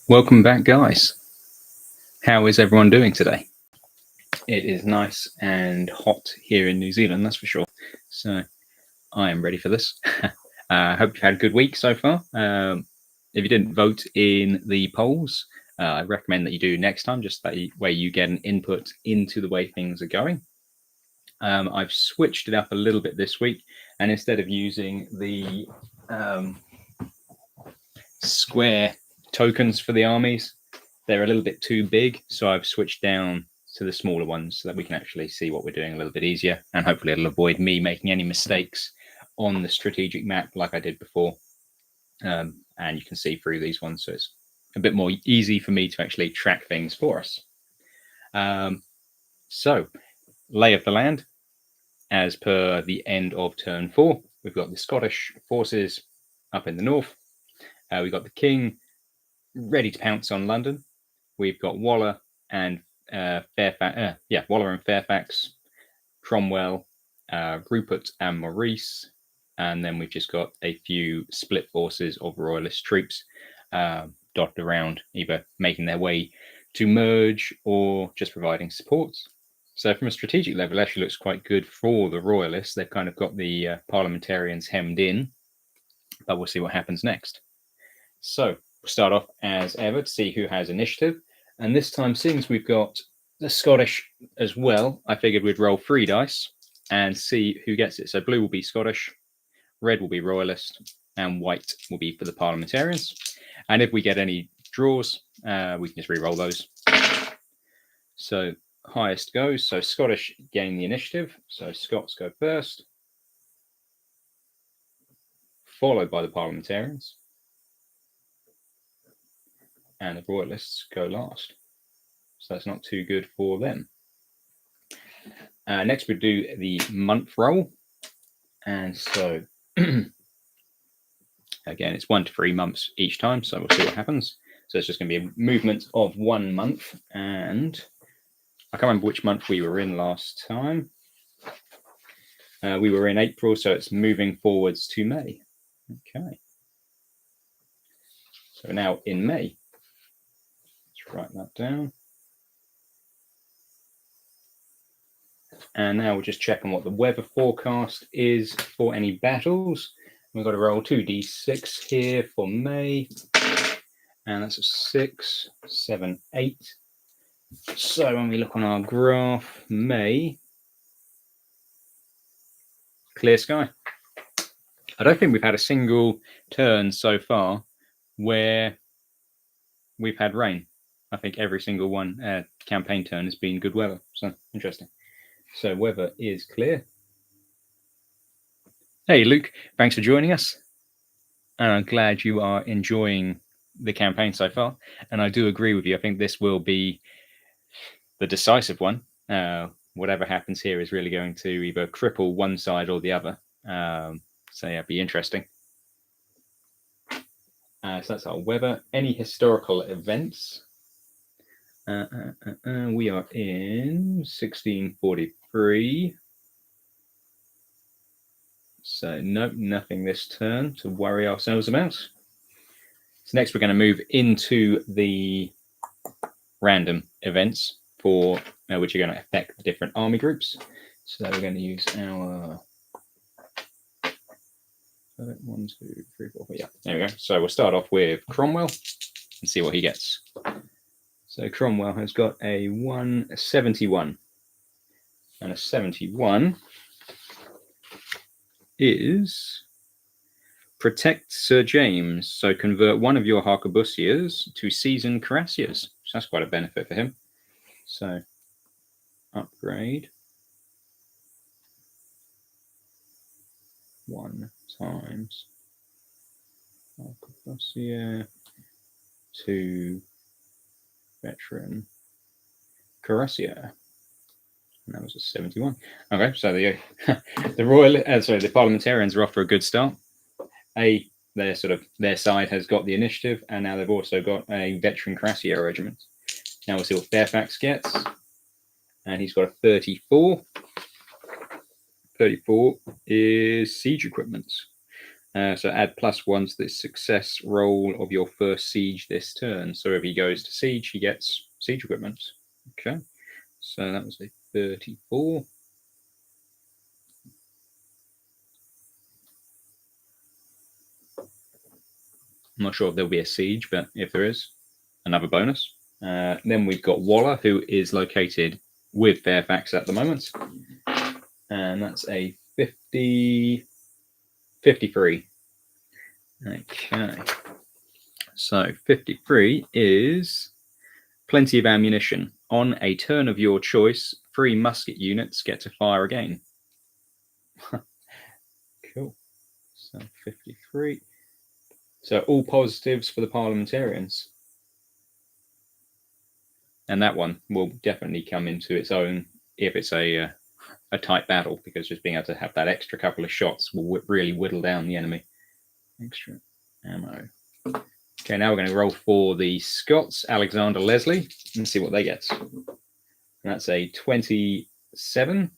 Welcome back, guys. How is everyone doing today? It is nice and hot here in New Zealand, that's for sure. So I am ready for this. I hope you've had a good week so far. If you didn't vote in the polls, I recommend that you do next time, just that way you get an input into the way things are going. I've switched it up a little bit this week, and instead of using the square tokens for the armies, they're a little bit too big, so I've switched down to the smaller ones so that we can actually see what we're doing a little bit easier, and hopefully it'll avoid me making any mistakes on the strategic map like I did before. And you can see through these ones, so it's a bit more easy for me to actually track things for us. So, lay of the land, as per the end of turn 4, we've got the Scottish forces up in the north. We've got the king ready to pounce on London. We've got Waller and Fairfax, Cromwell, Rupert and Maurice, and then we've just got a few split forces of Royalist troops dotted around, either making their way to merge or just providing support. So from a strategic level, it actually looks quite good for the Royalists. They've kind of got the parliamentarians hemmed in, but we'll see what happens next. So we'll start off as ever to see who has initiative. And this time, seeing as we've got the Scottish as well, I figured we'd roll 3 dice and see who gets it. So blue will be Scottish, red will be Royalist, and white will be for the parliamentarians. And if we get any draws, we can just re-roll those. So highest goes. So Scottish gain the initiative. So Scots go first, followed by the parliamentarians. And the Royalists go last. So that's not too good for them. Next, we do the month roll. And so, again, it's 1 to 3 months each time. So we'll see what happens. So it's just going to be a movement of 1 month. And I can't remember which month we were in last time. We were in April, so it's moving forwards to May. Okay. So now in May. Write that down. And now we'll just check on what the weather forecast is for any battles. We've got to roll 2d6 here for May. And that's a 6, 7, 8. So when we look on our graph, May, clear sky. I don't think we've had a single turn so far where we've had rain. I think every single one campaign turn has been good weather. So interesting. So weather is clear. Hey, Luke, thanks for joining us. And I'm glad you are enjoying the campaign so far. And I do agree with you. I think this will be the decisive one. Whatever happens here is really going to either cripple one side or the other. So yeah, it'd be interesting. So that's our weather. Any historical events? We are in 1643. So nope, nothing this turn to worry ourselves about. So next we're going to move into the random events for which are going to affect the different army groups. So we're going to use our 1, 2, 3, 4. Yeah, there we go. So we'll start off with Cromwell and see what he gets. So Cromwell has got a 171. And a 71 is protect Sir James. So convert one of your harquebusiers to seasoned cuirassiers. So that's quite a benefit for him. So upgrade 1 times harquebusier to veteran cuirassier. And that was a 71. Okay, so the the parliamentarians are off to a good start. Their side has got the initiative, and now they've also got a veteran cuirassier regiment. Now we'll see what Fairfax gets, and he's got a 34. 34 is siege equipment. So add +1 to the success roll of your first siege this turn. So if he goes to siege, he gets siege equipment. Okay, so that was a 34. I'm not sure if there'll be a siege, but if there is, another bonus. Then we've got Waller, who is located with Fairfax at the moment. And that's a 53. Okay. So 53 is plenty of ammunition. On a turn of your choice, 3 musket units get to fire again. Cool. So 53. So all positives for the parliamentarians. And that one will definitely come into its own if it's a tight battle, because just being able to have that extra couple of shots will really whittle down the enemy. Extra ammo. Okay, now we're going to roll for the Scots, Alexander Leslie, and see what they get. And that's a 27.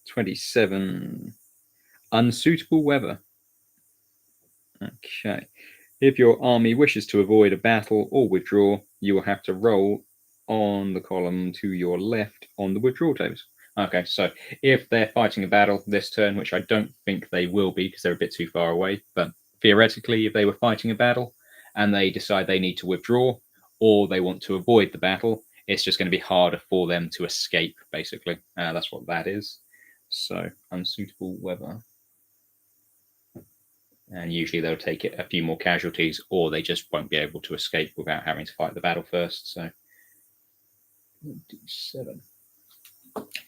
27. Unsuitable weather. Okay. If your army wishes to avoid a battle or withdraw, you will have to roll on the column to your left on the withdrawal tables. Okay, so if they're fighting a battle this turn, which I don't think they will be because they're a bit too far away, but theoretically, if they were fighting a battle and they decide they need to withdraw or they want to avoid the battle, it's just going to be harder for them to escape, basically. That's what that is. So, unsuitable weather. And usually they'll take a few more casualties, or they just won't be able to escape without having to fight the battle first. So, 7.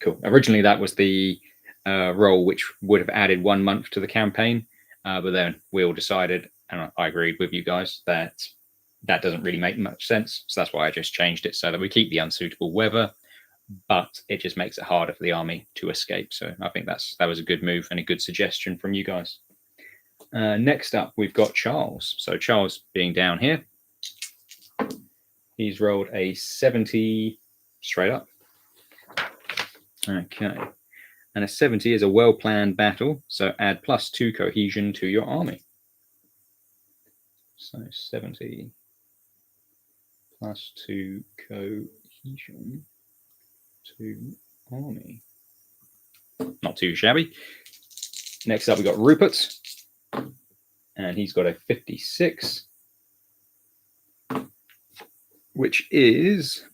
Cool. Originally, that was the roll which would have added 1 month to the campaign, but then we all decided, and I agreed with you guys, that that doesn't really make much sense. So that's why I just changed it so that we keep the unsuitable weather, but it just makes it harder for the army to escape. So I think that was a good move and a good suggestion from you guys. Next up, we've got Charles. So Charles being down here, he's rolled a 70 straight up. Okay. And a 70 is a well-planned battle, so add +2 cohesion to your army. So 70 +2 cohesion to army. Not too shabby. Next up, we've got Rupert, and he's got a 56, which is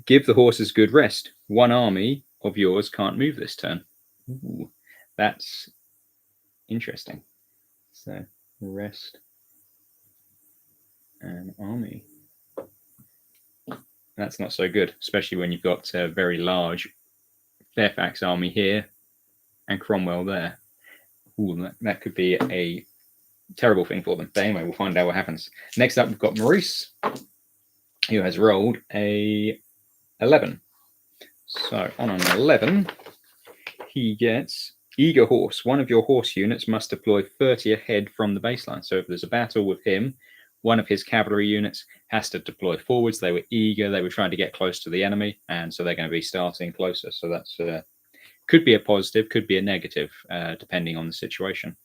give the horses good rest. 1 army of yours can't move this turn. Ooh, that's interesting. So rest an army. That's not so good, especially when you've got a very large Fairfax army here and Cromwell there. Ooh, that could be a terrible thing for them. But anyway, we'll find out what happens. Next up, we've got Maurice, who has rolled a 11. So on an 11, he gets eager horse. 1 of your horse units must deploy 30 ahead from the baseline. So if there's a battle with him, 1 of his cavalry units has to deploy forwards. They were eager. They were trying to get close to the enemy, and so they're going to be starting closer. So that's could be a positive, could be a negative, depending on the situation.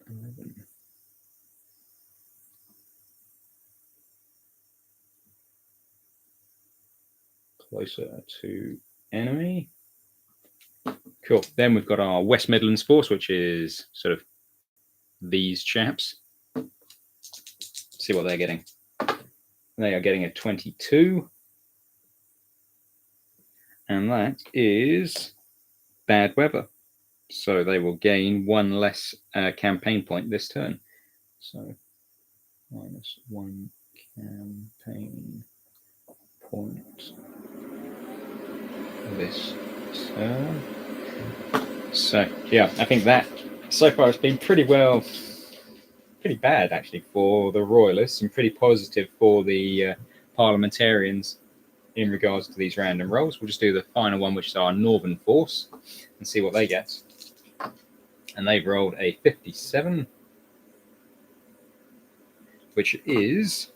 11. Closer to enemy. Cool. Then we've got our West Midlands force, which is sort of these chaps. See what they're getting. They are getting a 22. And that is bad weather. So they will gain 1 less campaign point this turn. So -1 campaign point this turn. So yeah, I think that so far has been pretty bad actually for the Royalists, and pretty positive for the parliamentarians in regards to these random rolls. We'll just do the final one, which is our Northern force, and see what they get. And they've rolled a 57, which is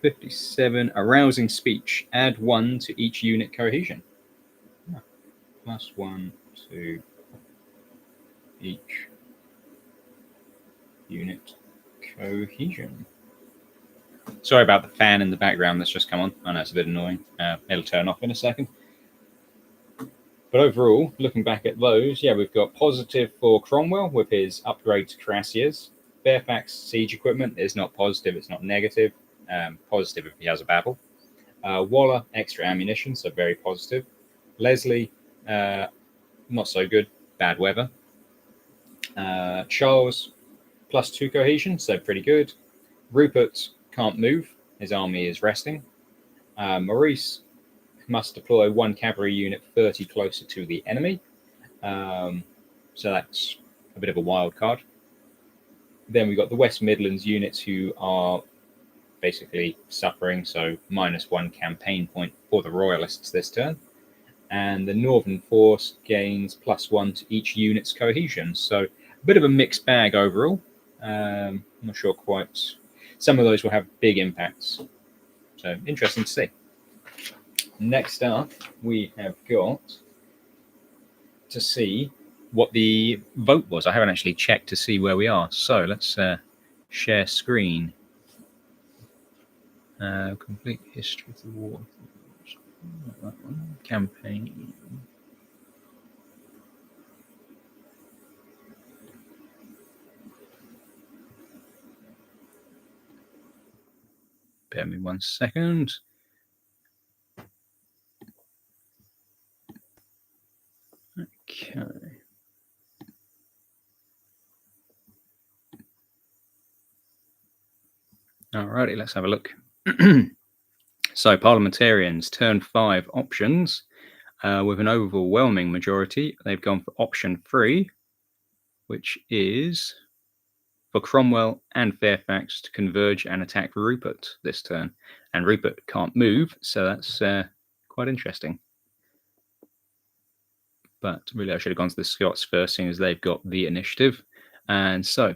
57 arousing speech. Add 1 to each unit cohesion. +1 to each unit cohesion. Sorry about the fan in the background that's just come on. I know it's a bit annoying. It'll turn off in a second. But overall, looking back at those, yeah, we've got positive for Cromwell with his upgrade to cuirassiers. Fairfax siege equipment is not positive, it's not negative. Positive if he has a battle. Waller, extra ammunition, so very positive. Leslie, not so good, bad weather. Charles, +2 cohesion, so pretty good. Rupert can't move, his army is resting. Maurice must deploy 1 cavalry unit 30 closer to the enemy. So that's a bit of a wild card. Then we've got the West Midlands units who are basically suffering, so -1 campaign point for the Royalists this turn. And the Northern force gains +1 to each unit's cohesion. So a bit of a mixed bag overall. I'm not sure quite. Some of those will have big impacts. So interesting to see. Next up, we have got to see what the vote was. I haven't actually checked to see where we are. So let's share screen. Complete history of the war. Campaign. Bear me 1 second. Okay. Alrighty, let's have a look. So parliamentarians, turn 5 options. With an overwhelming majority, they've gone for option 3, which is for Cromwell and Fairfax to converge and attack Rupert this turn. And Rupert can't move, so that's quite interesting. But really, I should have gone to the Scots first, seeing as they've got the initiative. And so,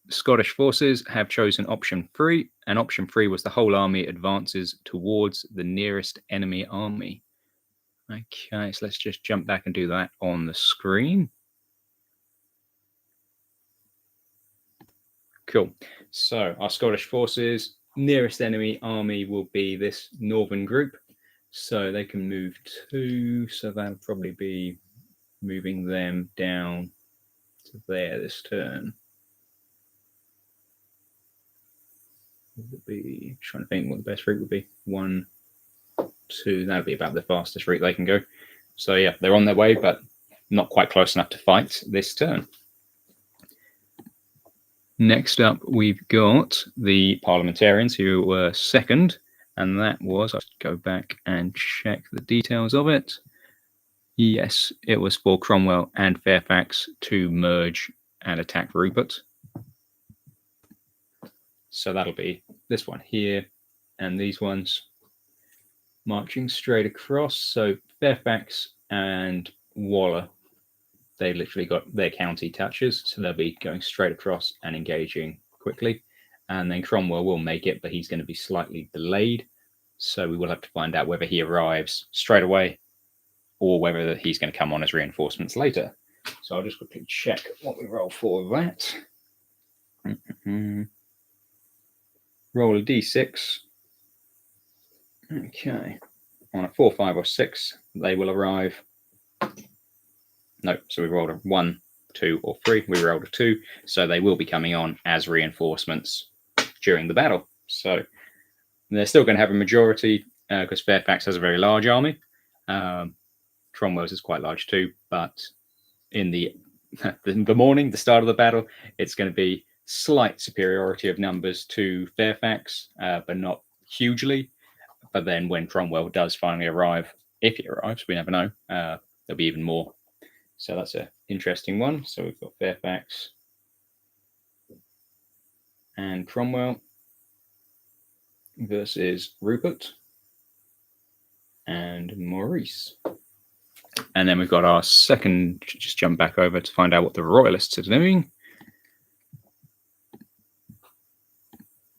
Scottish forces have chosen option 3, and option 3 was the whole army advances towards the nearest enemy army. Okay, so let's just jump back and do that on the screen. Cool. So our Scottish forces, nearest enemy army will be this northern group. So they can move 2, so that'll probably be moving them down to there this turn. Would be trying to think what the best route would be. 1, 2, that'll be about the fastest route they can go. So yeah, they're on their way, but not quite close enough to fight this turn. Next up, we've got the parliamentarians who were second, and that was, I'll go back and check the details of it. Yes, it was for Cromwell and Fairfax to merge and attack Rupert. So that'll be this one here, and these ones marching straight across. So Fairfax and Waller, they literally got their county touches, so they'll be going straight across and engaging quickly. And then Cromwell will make it, but he's going to be slightly delayed. So we will have to find out whether he arrives straight away or whether he's going to come on as reinforcements later. So I'll just quickly check what we roll for that. Roll a d6. Okay. On a 4, 5, or 6, they will arrive. No, so we rolled a 1, 2, or 3. We rolled a 2, so they will be coming on as reinforcements during the battle. So they're still going to have a majority because Fairfax has a very large army. Cromwell's is quite large too, but in the morning, the start of the battle, it's going to be slight superiority of numbers to Fairfax, but not hugely. But then when Cromwell does finally arrive, if he arrives, we never know, there'll be even more. So that's an interesting one. So we've got Fairfax and Cromwell versus Rupert and Maurice. And then we've got our second, just jump back over to find out what the Royalists are doing.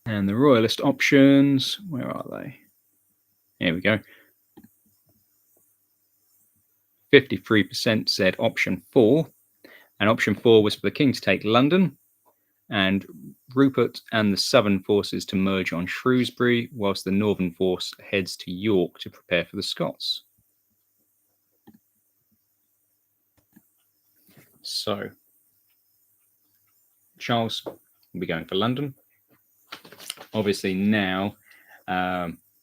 And the Royalist options, where are they? Here we go. 53% said option 4, and option 4 was for the king to take London, and Rupert and the southern forces to merge on Shrewsbury, whilst the northern force heads to York to prepare for the Scots. So, Charles will be going for London. Obviously now,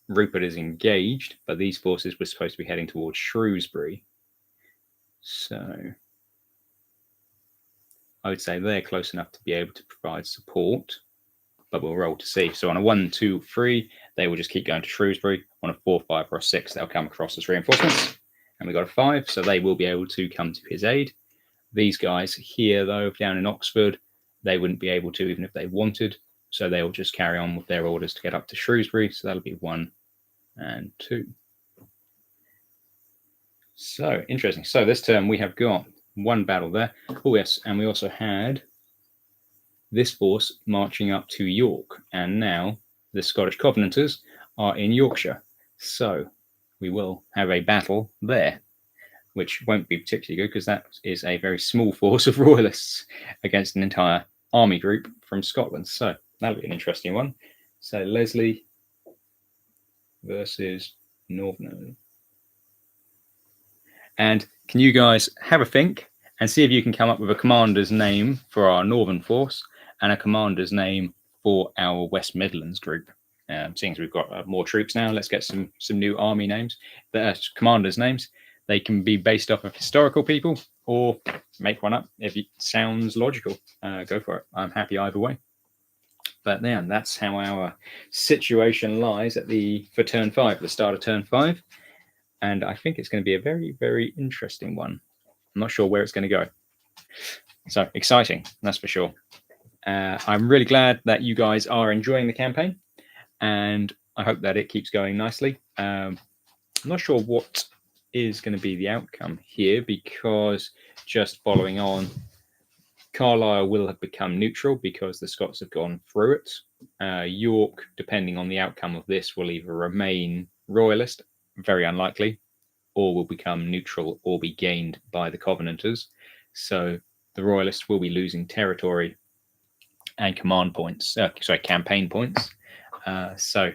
Rupert is engaged, but these forces were supposed to be heading towards Shrewsbury. So, I would say they're close enough to be able to provide support, but we'll roll to see. So on a 1, 2, 3, they will just keep going to Shrewsbury. On a 4, 5, or a 6, they'll come across as reinforcements. And we got a 5, so they will be able to come to his aid. These guys here, though, down in Oxford, they wouldn't be able to even if they wanted. So they'll just carry on with their orders to get up to Shrewsbury. So that'll be 1 and 2. So interesting. So this turn we have got 1 battle there. Oh yes, and we also had this force marching up to York, and now the Scottish Covenanters are in Yorkshire. So we will have a battle there, which won't be particularly good because that is a very small force of Royalists against an entire army group from Scotland. So that'll be an interesting one. So Leslie versus Northern. And can you guys have a think and see if you can come up with a commander's name for our Northern force and a commander's name for our West Midlands group? Seeing as we've got more troops now, let's get some new army names. The commanders' names. They can be based off of historical people or make one up if it sounds logical. Go for it. I'm happy either way. But then that's how our situation lies for turn 5, the start of turn 5. And I think it's going to be a very, very interesting one. I'm not sure where it's going to go. So exciting, that's for sure. I'm really glad that you guys are enjoying the campaign, and I hope that it keeps going nicely. I'm not sure what is going to be the outcome here, because just following on, Carlisle will have become neutral because the Scots have gone through it. York, depending on the outcome of this, will either remain Royalist, very unlikely, or will become neutral or be gained by the Covenanters. So the Royalists will be losing territory and campaign points. So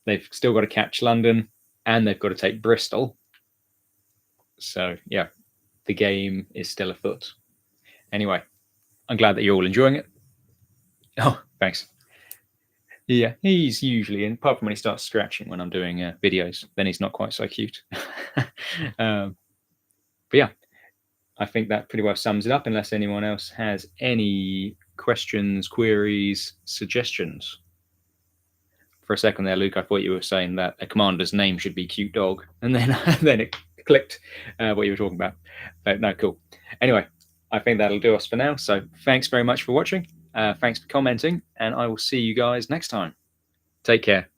they've still got to catch London and they've got to take Bristol. So yeah, the game is still afoot. Anyway, I'm glad that you're all enjoying it. Oh, thanks. Yeah, he's usually in, apart from when he starts scratching when I'm doing videos, then he's not quite so cute. But yeah, I think that pretty well sums it up, unless anyone else has any questions, queries, suggestions. For a second there, Luke, I thought you were saying that a commander's name should be Cute Dog, and then it clicked what you were talking about. But no, cool. Anyway, I think that'll do us for now. So thanks very much for watching. Thanks for commenting, and I will see you guys next time. Take care.